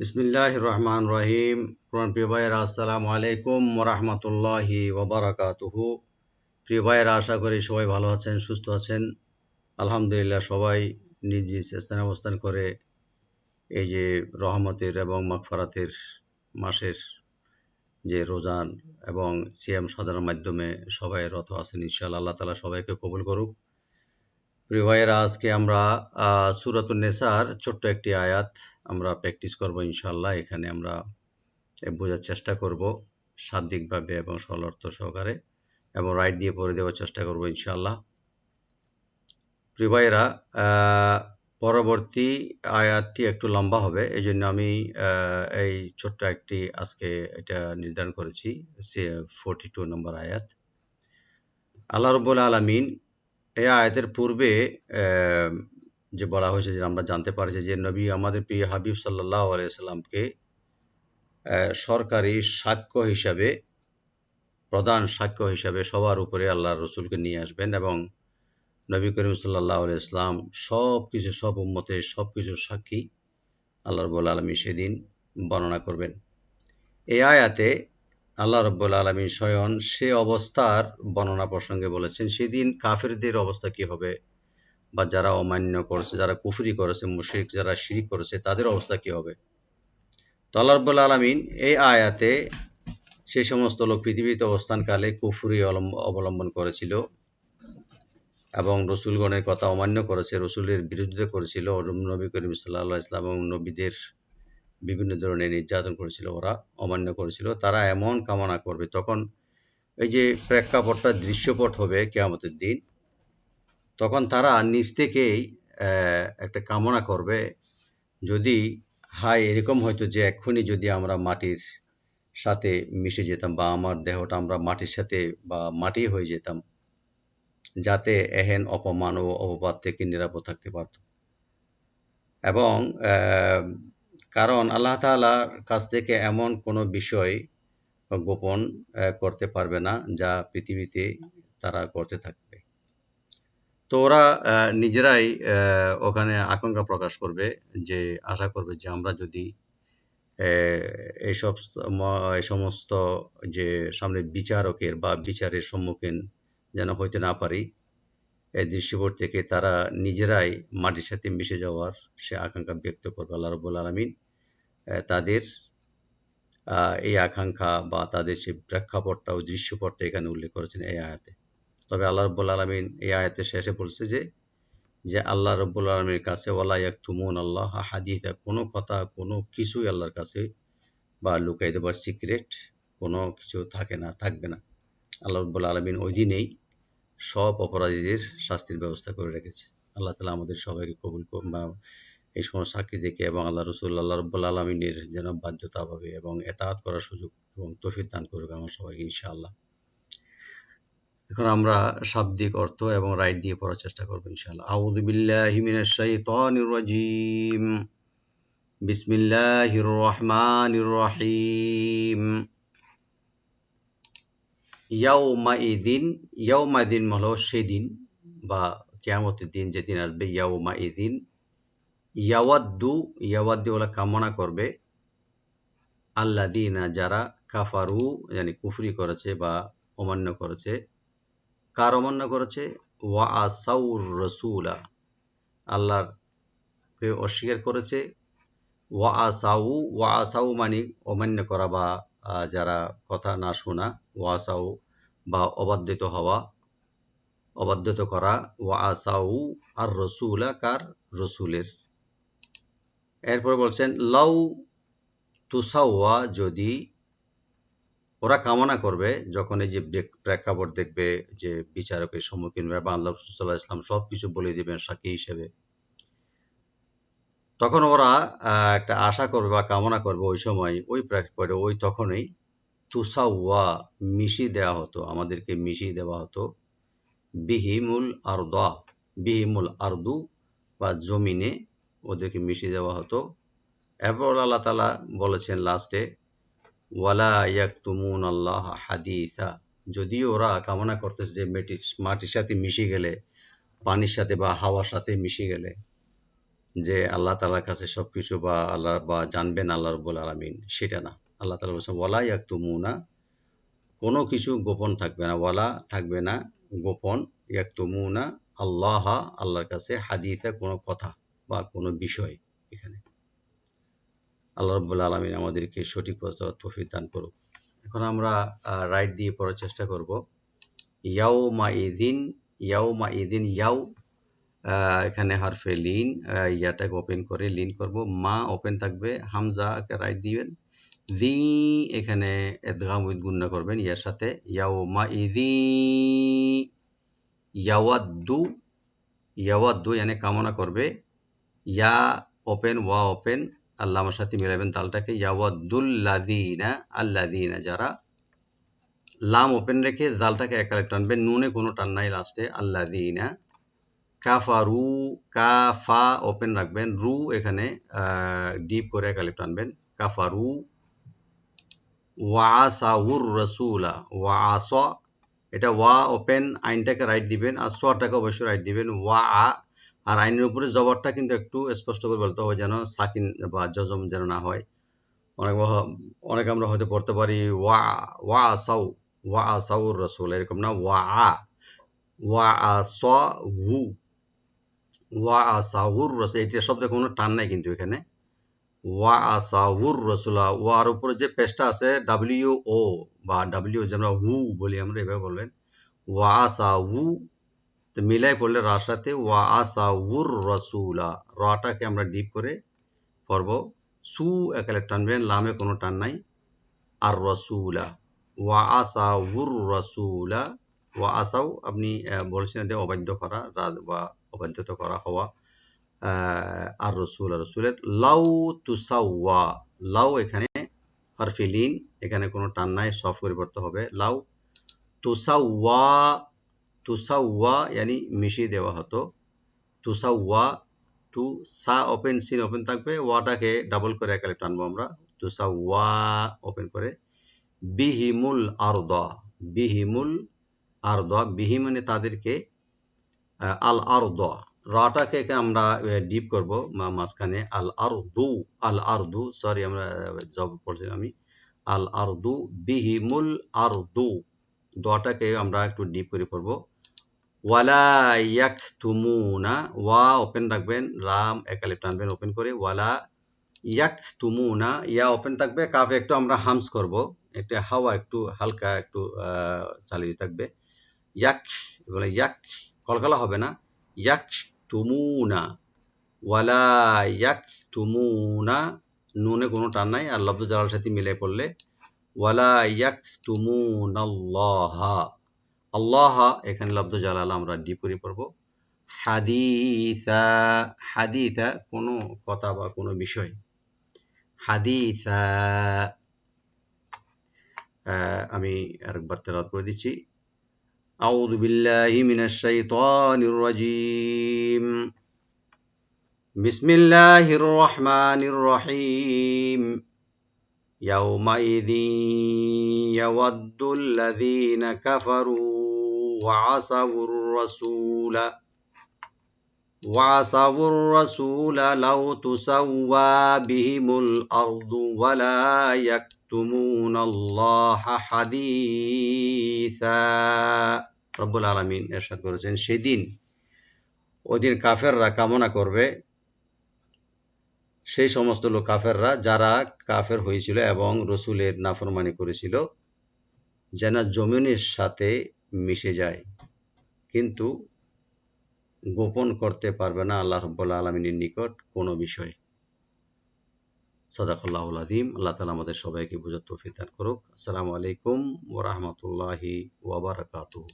বিসমিল্লাহির রহমানির রহিম। প্রিয় ভাইয়েরা, আসসালামু আলাইকুম ওয়া রাহমাতুল্লাহি ওয়া বারাকাতুহু। প্রিয় ভাইয়েরা, আশা করি সবাই ভালো আছেন, সুস্থ আছেন। আলহামদুলিল্লাহ, সবাই নিজ নিজ স্থানে অবস্থান করে এই যে রহমতের এবং মাগফিরাতের মাসের যে রোজান এবং সিয়াম সাধনার মাধ্যমে সবাই রত আছেন। ইনশাআল্লাহ আল্লাহ তাআলা সবাইকে কবুল করুক। প্রিয় ভাইয়েরা, আজকে আমরা সূরাতুন নিসার ছোট্ট একটি আয়াত আমরা প্র্যাকটিস করব ইনশাআল্লাহ। এখানে আমরা বোঝার চেষ্টা করব শাব্দিকভাবে এবং সরল অর্থ সহকারে, এবং রাইট দিয়ে পড়ে দেওয়ার চেষ্টা করব ইনশাআল্লাহ। প্রিয় ভাইয়েরা, পরবর্তী আয়াতটি একটু লম্বা হবে, এই জন্য আমি এই ছোট্ট একটি আজকে এটা নির্ধারণ করেছি। 42 নম্বর আয়াত। আল্লাহ রাব্বুল আলামিন এই আয়াতের পূর্বে যে বলা হয়েছে, যে আমরা জানতে পারছি যে নবী আমাদের প্রিয় হাবিব সাল্লাল্লাহু আলাইহি সাল্লামকে সরকারি সাক্ষ্য হিসাবে, প্রধান সাক্ষ্য হিসাবে সবার উপরে আল্লাহর রসুলকে নিয়ে আসবেন, এবং নবী করিম সাল্লাল্লাহু আলাইহি ওয়াসাল্লাম সবকিছু, সব উম্মতের সবকিছুর সাক্ষী আল্লাহ রাব্বুল আলামিন সেদিন বর্ণনা করবেন। এই আয়াতে আল্লাহ রাব্বুল আলামিন স্বয়ং সে অবস্থার বর্ণনা প্রসঙ্গে বলেছেন, সেদিন কাফিরদের অবস্থা কি হবে, বা যারা অমান্য করেছে, যারা কুফরি করেছে, মুশরিক যারা শিরক করেছে, তাদের অবস্থা কি হবে। তো আল্লাহ রাব্বুল আলামিন এই আয়াতে সেই সমস্ত লোক পৃথিবীতে অবস্থানকালে কুফরি অবলম্বন করেছিল এবং রসুলগণের কথা অমান্য করেছে, রসুলের বিরুদ্ধে করেছিল, নবী করিম সাল্লাল্লাহু আলাইহি ওয়াসাল্লাম এবং নবীদের বিভিন্ন ধরনের নির্যাতন করেছিল, ওরা অমান্য করেছিল, তারা এমন কামনা করবে। তখন এই যে প্রেক্ষাপটটা, দৃশ্যপট হবে কিয়ামতের দিন, তখন তারা নিজ থেকেই একটা কামনা করবে, যদি হায় এরকম হয়তো যে এক্ষুনি যদি আমরা মাটির সাথে মিশে যেতাম, বা আমার দেহটা আমরা মাটির সাথে বা মাটি হয়ে যেতাম, যাতে এহেন অপমান ও অপবাদ থেকে নিরাপদ থাকতে পারত। এবং কারণ আল্লাহ তাআলার কাছ থেকে এমন কোনো বিষয় গোপন করতে পারবে না যা পৃথিবীতে তারা করতে থাকবে। তো ওরা নিজেরাই ওখানে আশঙ্কা প্রকাশ করবে, যে আশা করবে যে আমরা যদি এই সমস্ত যে সামনে বিচারকের বা বিচারের সম্মুখীন যেন হইতে না পারি, এই দৃশ্যপট থেকে তারা নিজেরাই মাটির সাথে মিশে যাওয়ার সে আকাঙ্ক্ষা ব্যক্ত করবে। আল্লাহ রাব্বুল আলামিন তাদের এই আকাঙ্ক্ষা বা তাদের সেই প্রেক্ষাপটটা ও দৃশ্যপটটা এখানে উল্লেখ করেছেন এই আয়াতে। তবে আল্লাহ রাব্বুল আলামিন এই আয়াতের শেষে বলছে যে আল্লাহ রাব্বুল আলামিনের কাছে ওয়ালা ইয়াকতুমুন আল্লাহ হাদিসা, কোনো কথা, কোনো কিছুই আল্লাহর কাছে বা লুকাই দেবার সিক্রেট কোনো কিছু থাকবে না। আল্লাহ রাব্বুল আলামিন ওই দিনেই সব অপরাধীদের শাস্তির ব্যবস্থা করে রেখেছে। আল্লাহ তাআলা আমাদের সবাইকে কবুল করুন, বা এই সমস্ত সাক্ষী দেখে এবং আল্লাহ রসুল আল্লাহ রাব্বুল আলামিনের যেন বাধ্যতাভাবে এবং এতাআত করার সুযোগ এবং তৌফিক দান করবে আমার সবাইকে ইনশাআল্লাহ। এখন আমরা শাব্দিক অর্থ এবং রাইট দিয়ে পড়ার চেষ্টা করব ইনশাআল্লাহ। আউযু বিল্লাহি মিনাশ শাইতানির রাজীম। বিসমিল্লাহির রহমানির রহিম। ইয়াউমাইদিন, ইয়াউমাইদিন হলো সেদিন বা কিয়ামতের দিন, যেদিন আসবে। ইয়াউমাইদিন, ইয়াওয়াদ্দু, ইয়াওয়াদ্দু হলো কামনা করবে, আল্লাযীনা যারা, কাফারু yani কুফরি করেছে বা অমান্য করেছে। কার অমান্য করেছে? ওয়া আসাউর রাসূলা, আল্লাহর কে অস্বীকার করেছে। ওয়া আসাউ মানে অমান্য করা বা যারা কথা না শোনা, ওয়া আসাউ বা অবাধ্যত হওয়া, অবাধ্যত করা। ওয়া আসাউ আর রসুলা, কার? রসুলের। এরপর বলছেন লাউ তুসাওয়া, যদি ওরা কামনা করবে, যখন এই যে প্রেক্ষাপট দেখবে যে বিচারকের সম্মুখীন হবে বা আল্লাহ রাসূল সাল্লাল্লাহু আলাইহি ওয়াসাল্লাম সবকিছু বলে দিবেন সাক্ষী হিসেবে, তখন ওরা একটা আশা করবে বা কামনা করবে ওই সময়, ওই প্রেক্ষাপটে, ওই তখনই তুসাওয়া মিশিয়ে দেওয়া হতো, আমাদেরকে মিশিয়ে দেওয়া হতো, বিহিমুল আরদা, বিহিমুল আরদু বা জমিনে ওদেরকে মিশিয়ে দেওয়া হতো। এরপর আল্লাহ তাআলা বলেছেন লাস্টে, ওয়ালা ইয়াকতুমুন আল্লাহ হাদিসা, যদিও ওরা কামনা করতেছে যে মাটির সাথে মিশে গেলে, পানির সাথে বা হাওয়ার সাথে মিশে গেলে যে আল্লাহ তাআলার কাছে সবকিছু বা আল্লাহ বা জানবেন আল্লাহ রাব্বুল আলামিন, সেটা না। আল্লাহ তাআলা বলছেন ওয়ালা ইয়াকতুমুনা, কোনো কিছু গোপন থাকবে না, ওয়ালা থাকবে না গোপন, ইয়াকতুমুনা আল্লাহ, আল্লাহর কাছে হাদিসা, কোনো কথা বা কোনো বিষয়। এখানে আল্লাহ রাব্বুল আলামিন আমাদেরকে সঠিক পথ চলার তৌফিক দান করুক। এখন আমরা রাইট দিয়ে পড়ার চেষ্টা করব। ইয়াউমা ইদিন, ইয়াউমা ইদিন, ইয়াউ এখানে হারফে লিন, ইয়াটাকে ওপেন করে লিন করব, মা ওপেন থাকবে, হামজাকে রাইট দিবেন, দি এখানে ইদগাম উইথ গুন্না করবেন ইয়ার সাথে, ইয়াউমা ইদি, ইয়াওয়াদ্দু, ইয়াওয়াদ্দু মানে কামনা করবে, ইয়া ওপেন, ওয়া ওপেন, আল্লাহ আমার সাথে মিলাবেন তালটাকে, ইয়াওয়াদ্দুল্লাযীনা, আল্লাযীনা যারা, লাম ওপেন রেখে জালটাকে একালে টানবেন, নুনে কোনো টান নাই লাস্টে, আল্লাযীনা কাফারু, কাফা ওপেন রাখবেন, রু এখানে ডিপ করে একালে টানবেন, কাফারু, ওয়াসাউর রাসূলা, ওয়াসা এটা ওয়া ওপেন, আইনটাকে রাইট দিবেন, আর সোয়াটাকে অবশ্যই রাইট দিবেন, ওয়া, আর আইনের উপরে জবরটা কিন্তু একটু স্পষ্ট করে বলতে হবে, যেন সাকিন বা জজম যেন না হয়। অনেক আমরা হয়তো পড়তে পারি ওয়া, ওয়া আসাউ, ওয়া আসাউর রাসূল, এরকম না, ওয়া, ওয়া আসা হু, ওয়া আসাউর রাসূল, এটা শব্দে কোনো টান নাই কিন্তু এখানে, ওয়া আসাউর রাসূলা, ওয়ার উপরে যে পেশটা আছে ডাব্লিউ ও বা ডাব্লিউ, যে আমরা হু বলি আমরা, এভাবে বলবেন, ওয়া আসাউ, তো মিলাই পড়লে রার সাথে, ওয়া আসাউর রাসূলা, রাটাকে আমরা ডিপ করে পড়ব, সু একালে টানবেন, লামে কোনো টান নাই, আর রাসূলা, ওয়া আসাউর রাসূলা, ওয়া আসাউ আপনি বলছেন এটা অবাধ্য করা, বা অবাধ্যতা করা হওয়া, আর রসুল, আর রসুলের, লাউ তুসাওয়া, লাউ এখানে হারফে লিন, এখানে কোনো টান নাই, সফট করে পড়তে হবে, লাউ তুসাওয়া, তুসাওয়া yani মিশিয়ে দেওয়া হতো, তুসাওয়া, টু সা ওপেন, সিন ওপেন থাকবে, ওয়াটাকে ডাবল করে একালে টানবো আমরা, তুসাওয়া ওপেন করে, বিহিমুল আরদা, বিহিমুল আরদা, বিহি মানে তাদেরকে, আল আরদা, রাটাকে আমরা ডিপ করব মাঝখানে, আল আরদু, আল আরদু, সরি আমরা জব পড়ছিলাম আমি, আল আরদু, বিহিমুল আরদু, দটাকে আমরা একটু ডিপ করে পড়ব, ওয়ালা ইয়াকতুমুনা, ওয়া ওপেন রাখবেন, লাম একালে টানবেন ওপেন করে, ওয়ালা ইয়াকতুমুনা, ইয়া ওপেন থাকবে, কাফে একটু আমরা হামস করব, এটা হাওয়া একটু হালকা একটু চালিয়ে থাকবে, ইয়াক বলে, ইয়াক কলকলা হবে না, ইয়াকতুমুনা, ওয়ালা ইয়াকতুমুনা, নুনে কোনো টান নাই, আর লব্ধ জালার সাথে মিলে পড়লে, ওয়ালা ইয়াকতুমুনাল্লাহা, আল্লাহ এখানে লব্ধ জালাল আমরা ডিপ করে পড়ব, হাদিসা, হাদিসা কোনো কথা বা কোনো বিষয়, হাদিসা, আমি আরেকবার তেলাওয়াত করে দিচ্ছি, আউযু বিল্লাহি মিনাশ শাইতানির রাজীম, বিসমিল্লাহির রহমানির রহিম, ইয়াউমাইযিন ইয়াওয়াদ্দুল্লাযীনা কাফারু ওয়া আসাউর রাসূলা, وعصوا الرسول لو تسوى بهم الأرض ولا يكتمون الله حديثا। রব্বুল আলামিন ইরশাদ করেছেন, সেদিন, ওদিন কাফেররা কামনা করবে, সেই সমস্ত লোক কাফেররা যারা কাফের হয়েছিল এবং রসুলের নাফরমানি করেছিল, যেন জমিনের সাথে মিশে যায়, কিন্তু গোপন করতে পারবে না আল্লাহ রাব্বুল আলামিনের নিকট কোনো বিষয়। সাদাকাল্লাহুল আযীম। আল্লাহ তাআলা আমাদের সবাইকে বুঝার তৌফিক দান করুক। আসসালামু আলাইকুম ওয়া রাহমাতুল্লাহি ওয়া বারাকাতুহু।